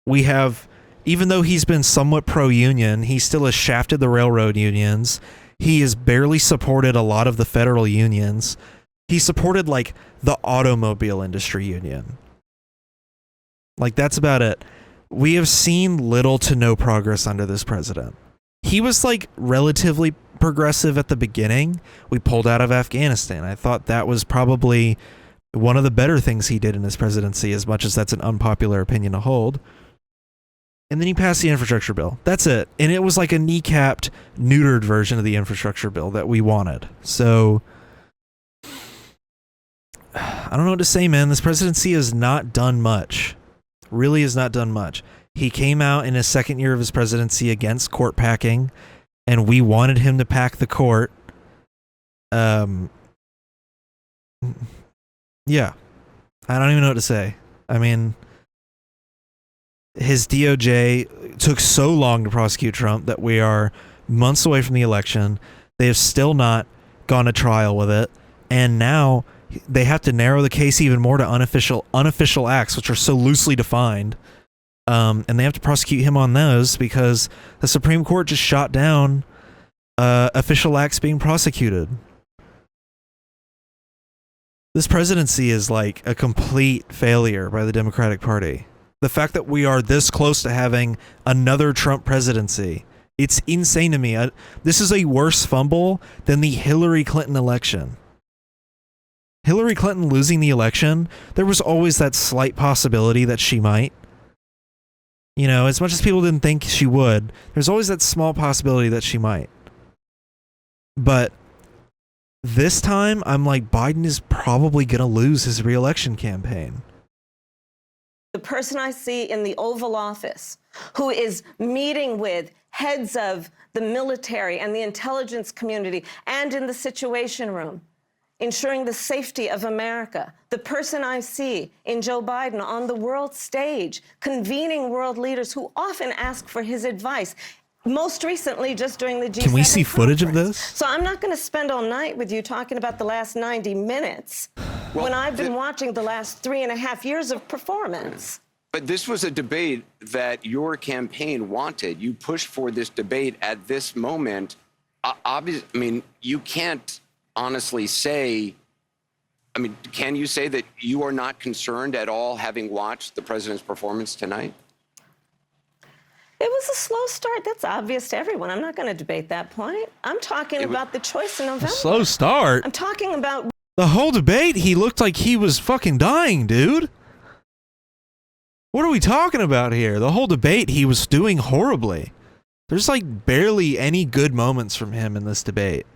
We have, even though he's been somewhat pro-union, he still has shafted the railroad unions. He has barely supported a lot of the federal unions. He supported, like, the automobile industry union. Like, that's about it. We have seen little to no progress under this president. He was, like, relatively progressive at the beginning. We pulled out of Afghanistan. I thought that was probably one of the better things he did in his presidency, as much as that's an unpopular opinion to hold. And then he passed the infrastructure bill. That's it. And it was like a kneecapped, neutered version of the infrastructure bill that we wanted. So I don't know what to say, man. This presidency has not done much. Really has not done much. He came out in his second year of his presidency against court packing, and we wanted him to pack the court. Yeah. I don't even know what to say. I mean, his DOJ took so long to prosecute Trump that we are months away from the election. They have still not gone to trial with it. And now they have to narrow the case even more to unofficial acts, which are so loosely defined. And they have to prosecute him on those because the Supreme Court just shot down official acts being prosecuted. This presidency is like a complete failure by the Democratic Party. The fact that we are this close to having another Trump presidency, it's insane to me. This is a worse fumble than the Hillary Clinton election. Hillary Clinton losing the election, there was always that slight possibility that she might. You know, as much as people didn't think she would, there's always that small possibility that she might. But this time, I'm like, Biden is probably going to lose his re-election campaign. The person I see in the Oval Office who is meeting with heads of the military and the intelligence community and in the Situation Room, ensuring the safety of America. The person I see in Joe Biden on the world stage, convening world leaders who often ask for his advice. Most recently, just during the G7 Can we see footage of this? So I'm not going to spend all night with you talking about the last 90 minutes when I've been watching the last 3.5 years of performance. But this was a debate that your campaign wanted. You pushed for this debate at this moment. Obviously, I mean, you can't honestly say, I mean, can you say that you are not concerned at all having watched the president's performance tonight? It was a slow start. That's obvious to everyone. I'm not going to debate that point. I'm talking about the choice in November. Slow start? I'm talking about the whole debate. He looked like he was fucking dying, dude. What are we talking about here? The whole debate, he was doing horribly. There's like barely any good moments from him in this debate.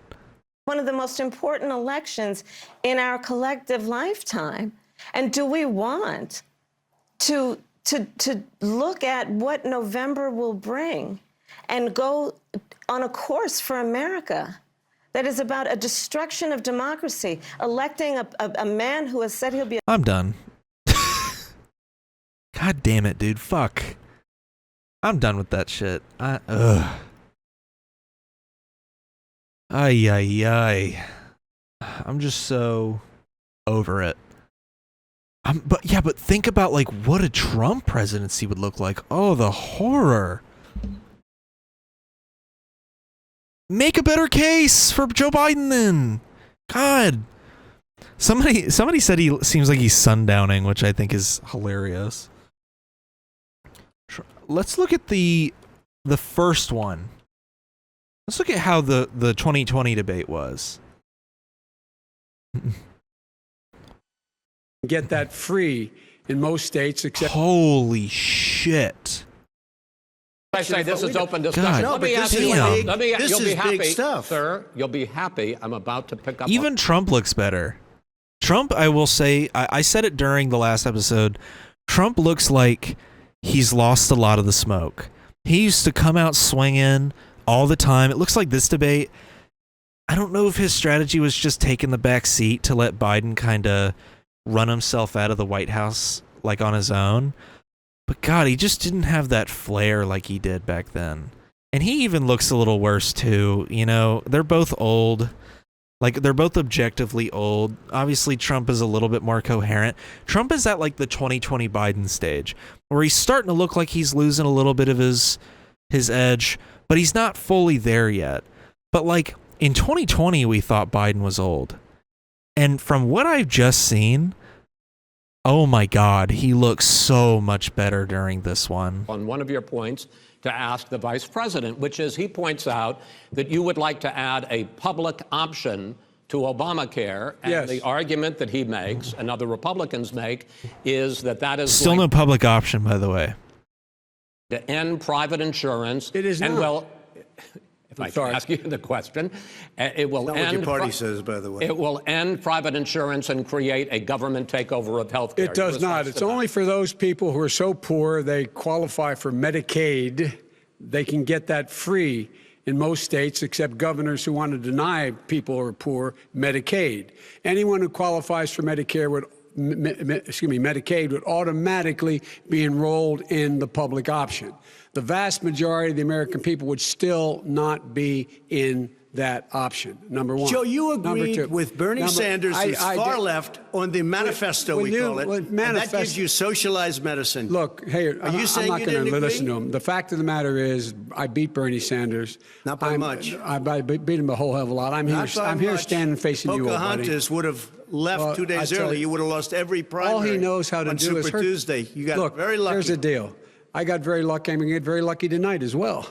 One of the most important elections in our collective lifetime. And do we want to look at what November will bring and go on a course for America that is about a destruction of democracy, electing a man who has said he'll be... I'm done. God damn it, dude. Fuck. I'm done with that shit. Ay, ay, ay. I'm just so over it. But think about like what a Trump presidency would look like. Oh, the horror. Make a better case for Joe Biden then. God. Somebody said he seems like he's sundowning, which I think is hilarious. Let's look at the first one. Let's look at how the 2020 debate was. Get that free in most states except... Holy shit. I say this is open discussion. God, let me ask you. This is big stuff, sir. You'll be happy. I'm about to pick up. Even Trump looks better. Trump, I will say, I said it during the last episode. Trump looks like he's lost a lot of the smoke. He used to come out swinging all the time. It looks like this debate, I don't know if his strategy was just taking the back seat to let Biden kind of run himself out of the White House like on his own. But God, he just didn't have that flair like he did back then. And he even looks a little worse too. You know, they're both old. Like, they're both objectively old. Obviously, Trump is a little bit more coherent. Trump is at like the 2020 Biden stage, where he's starting to look like he's losing a little bit of his edge, but he's not fully there yet. But like in 2020, we thought Biden was old. And from what I've just seen, oh my God, he looks so much better during this one. On one of your points, to ask the vice president, which is he points out that you would like to add a public option to Obamacare. And Yes. the argument that he makes and other Republicans make is that is Still no public option, by the way. to end private insurance. It is and not. Well, if I can ask you the question, it will Not end. what your party says, by the way. It will end private insurance and create a government takeover of health care. It does not. It's only for those people who are so poor they qualify for Medicaid. They can get that free in most states, except governors who want to deny people who are poor Medicaid. Anyone who qualifies for Medicare would, Medicaid would automatically be enrolled in the public option. The vast majority of the American people would still not be in that option, number one. Joe, you Number agreed two. with Bernie Sanders, who's far left, on the manifesto, when we you- call it. when And that manifest- gives you socialized medicine. Look, hey, Are you saying I'm not you going to didn't listen agree? to him. The fact of the matter is, I beat Bernie Sanders. Not by much. I beat him a whole hell of a lot. I'm Not here. by I'm here much. standing facing you, old buddy. Pocahontas would have left Well, 2 days I tell early. you- You would have lost every primary. All he knows how to on do Super is hurt. Tuesday. You got Look, very lucky. here's the deal. I got very lucky. I'm going to get very lucky tonight as well.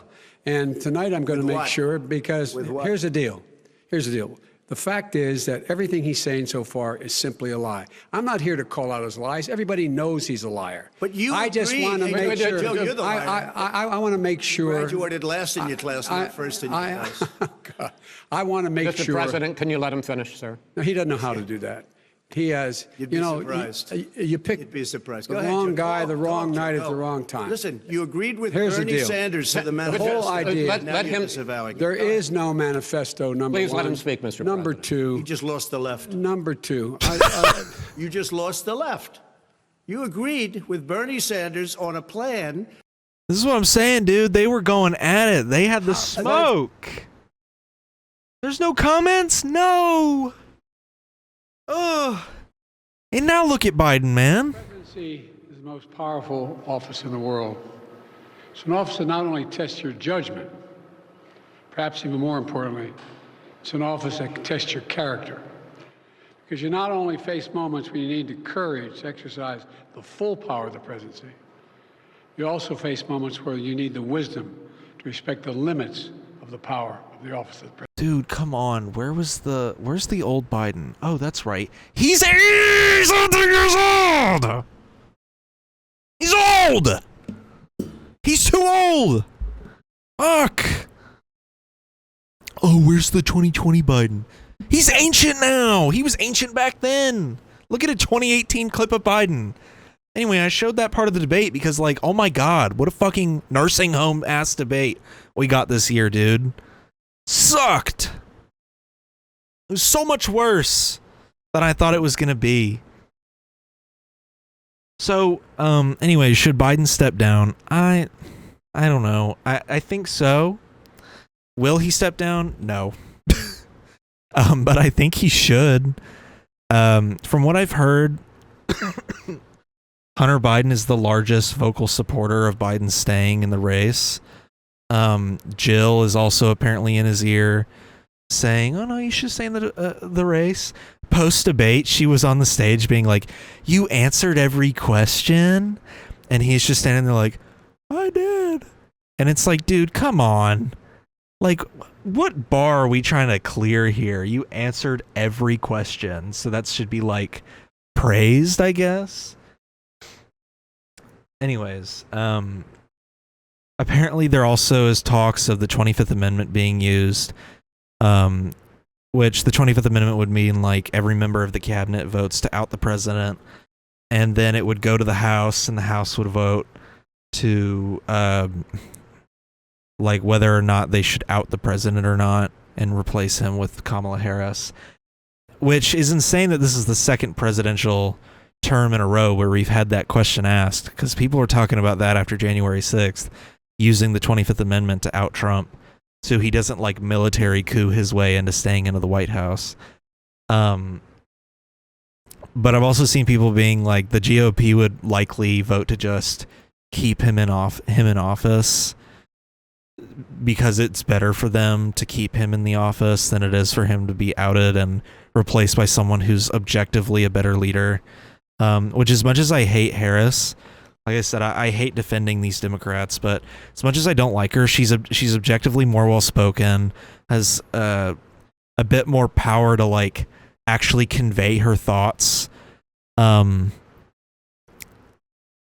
And tonight I'm going to With make what? sure, because With what? here's the deal. Here's the deal. The fact is that everything he's saying so far is simply a lie. I'm not here to call out his lies. Everybody knows he's a liar. But you I just agreed. want to Hey, make Joe, sure. you're the liar. I want to make sure. Graduated last in your class, not first in your class. God, I want to make Mr. sure. President, can you let him finish, sir? No, he doesn't know how to do that. He has, You'd be surprised. You pick You'd be surprised. the Go ahead, wrong Joe. guy, Talk, the wrong talk, night Joe. at the wrong time. Listen, you agreed with Here's the Bernie deal. Sanders to the The manifesto. whole idea. Let Now you're him- disavowing it. There is no manifesto, number Please one. let him speak, Mr. Number President. two. You just lost the left. Number two. You just lost the left. You agreed with Bernie Sanders on a plan. This is what I'm saying, dude. They were going at it. They had the smoke. There's no comments? No. Ugh. And now look at Biden, man. Presidency is the most powerful office in the world. It's an office that not only tests your judgment, perhaps even more importantly, it's an office that can test your character. Because you not only face moments when you need the courage to exercise the full power of the presidency, you also face moments where you need the wisdom to respect the limits of the power of the office of the president. Dude, come on. Where's the old Biden? Oh, that's right. He's something years old. He's old. He's too old. Fuck. Oh, where's the 2020 Biden? He's ancient now. He was ancient back then. Look at a 2018 clip of Biden. Anyway, I showed that part of the debate because, like, oh my God, what a fucking nursing home ass debate we got this year, dude. Sucked. It was so much worse than I thought it was gonna be. So, anyway, should Biden step down? I don't know. I think so. Will he step down? No. But I think he should. From what I've heard, Hunter Biden is the largest vocal supporter of Biden staying in the race. Jill is also apparently in his ear saying, oh no, you should stay in the race. Post debate, she was on the stage being like, you answered every question. And he's just standing there like, I did. And it's like, dude, come on. Like, what bar are we trying to clear here? You answered every question. So that should be like praised, I guess. Anyways, apparently there also is talks of the 25th Amendment being used, which the 25th Amendment would mean like every member of the cabinet votes to out the president, and then it would go to the House, and the House would vote to like whether or not they should out the president or not and replace him with Kamala Harris, which is insane that this is the second presidential term in a row where we've had that question asked, because people were talking about that after January 6th, using the 25th Amendment to out Trump so he doesn't like military coup his way into staying into the White House. But I've also seen people being like, the GOP would likely vote to just keep him in office because it's better for them to keep him in the office than it is for him to be outed and replaced by someone who's objectively a better leader. Which, as much as I hate Harris, like I said, I hate defending these Democrats, but as much as I don't like her, she's objectively more well-spoken, has a bit more power to like actually convey her thoughts, and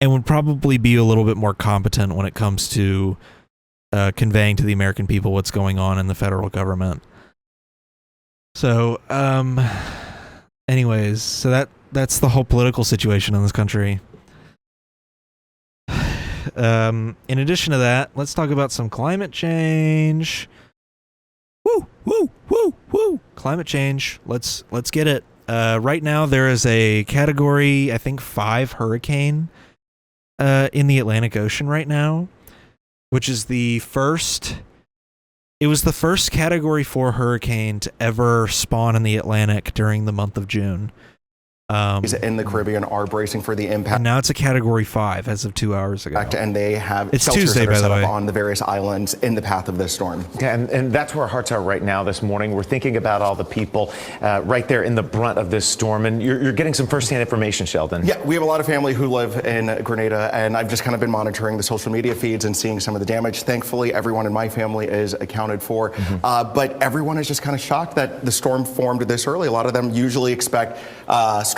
would probably be a little bit more competent when it comes to conveying to the American people what's going on in the federal government. So, anyways, so that's the whole political situation in this country. In addition to that, let's talk about some climate change. Woo, woo, woo, woo. Climate change. Let's get it. Right now there is a category, I think 5 hurricane in the Atlantic Ocean right now, which is the first category 4 hurricane to ever spawn in the Atlantic during the month of June. In the Caribbean are bracing for the impact. And now it's a category 5 as of 2 hours ago. And they have it's shelters Tuesday, that are by set the way, up on the various islands in the path of this storm. Yeah, and that's where our hearts are right now this morning. We're thinking about all the people right there in the brunt of this storm. And you're getting some firsthand information, Sheldon. Yeah, we have a lot of family who live in Grenada, and I've just kind of been monitoring the social media feeds and seeing some of the damage. Thankfully, everyone in my family is accounted for. But everyone is just kind of shocked that the storm formed this early. A lot of them usually expect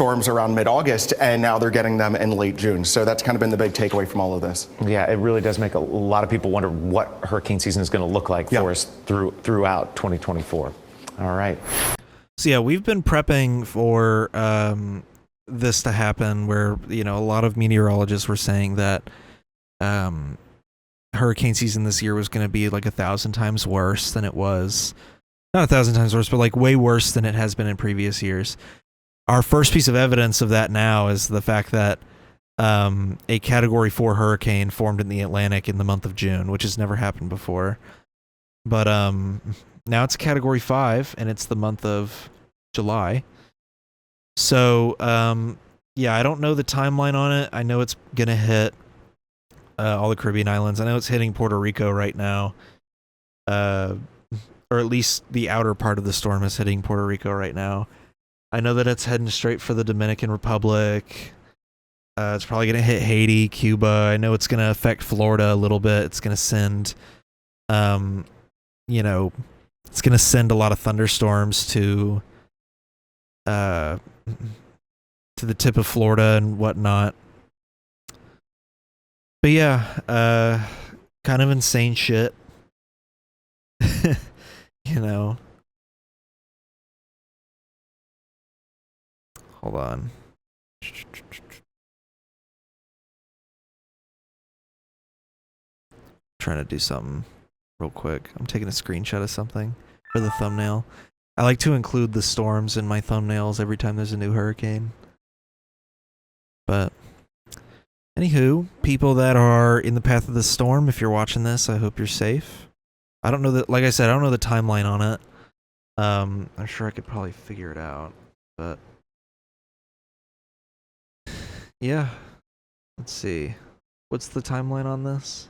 storms around mid-August, and now they're getting them in late June. So that's kind of been the big takeaway from all of this. Yeah, it really does make a lot of people wonder what hurricane season is going to look like for us throughout 2024. All right. So yeah, we've been prepping for this to happen, where a lot of meteorologists were saying that hurricane season this year was going to be like 1,000 times worse than it was. Not 1,000 times worse, but like way worse than it has been in previous years. Our first piece of evidence of that now is the fact that a Category 4 hurricane formed in the Atlantic in the month of June, which has never happened before. But now it's Category 5, and it's the month of July. So, yeah, I don't know the timeline on it. I know it's going to hit all the Caribbean islands. I know it's hitting Puerto Rico right now. Or at least the outer part of the storm is hitting Puerto Rico right now. I know that it's heading straight for the Dominican Republic. It's probably going to hit Haiti, Cuba. I know it's going to affect Florida a little bit. It's going to send, it's going to send a lot of thunderstorms to the tip of Florida and whatnot. But yeah, kind of insane shit. Hold on. Trying to do something real quick. I'm taking a screenshot of something for the thumbnail. I like to include the storms in my thumbnails every time there's a new hurricane. But anywho, people that are in the path of the storm, if you're watching this, I hope you're safe. I don't know that, like I said, I don't know the timeline on it. I'm sure I could probably figure it out, but yeah. Let's see. What's the timeline on this?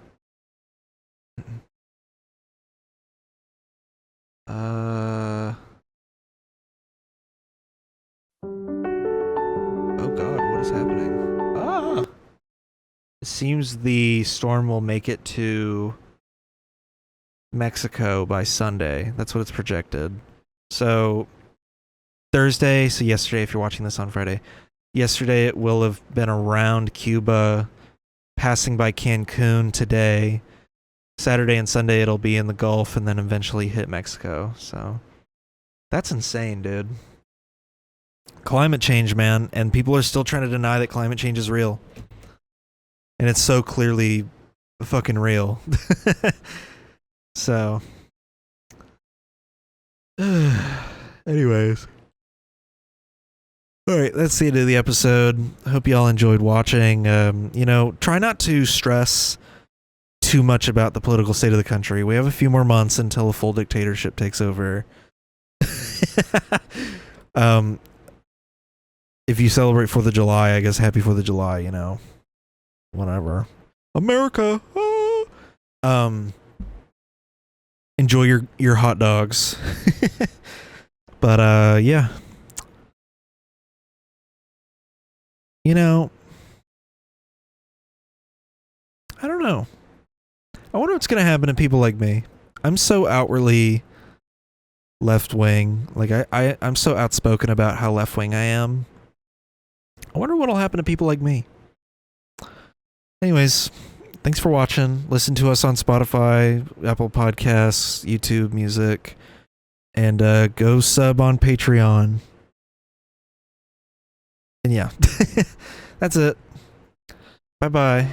Oh God, what is happening? Ah! It seems the storm will make it to Mexico by Sunday. That's what it's projected. So Thursday, so yesterday, if you're watching this on Friday, yesterday it will have been around Cuba, passing by Cancun today. Saturday and Sunday it'll be in the Gulf and then eventually hit Mexico. So that's insane, dude. Climate change, man. And people are still trying to deny that climate change is real. And it's so clearly fucking real. So, anyways. All right, that's the end of the episode. Hope you all enjoyed watching. Try not to stress too much about the political state of the country. We have a few more months until a full dictatorship takes over. If you celebrate 4th of July, I guess happy 4th of July, whatever. America. Ah! Enjoy your hot dogs. But yeah. I don't know. I wonder what's going to happen to people like me. I'm so outwardly left-wing. Like, I'm so outspoken about how left-wing I am. I wonder what'll happen to people like me. Anyways, thanks for watching. Listen to us on Spotify, Apple Podcasts, YouTube Music, and go sub on Patreon. And yeah, that's it. Bye-bye.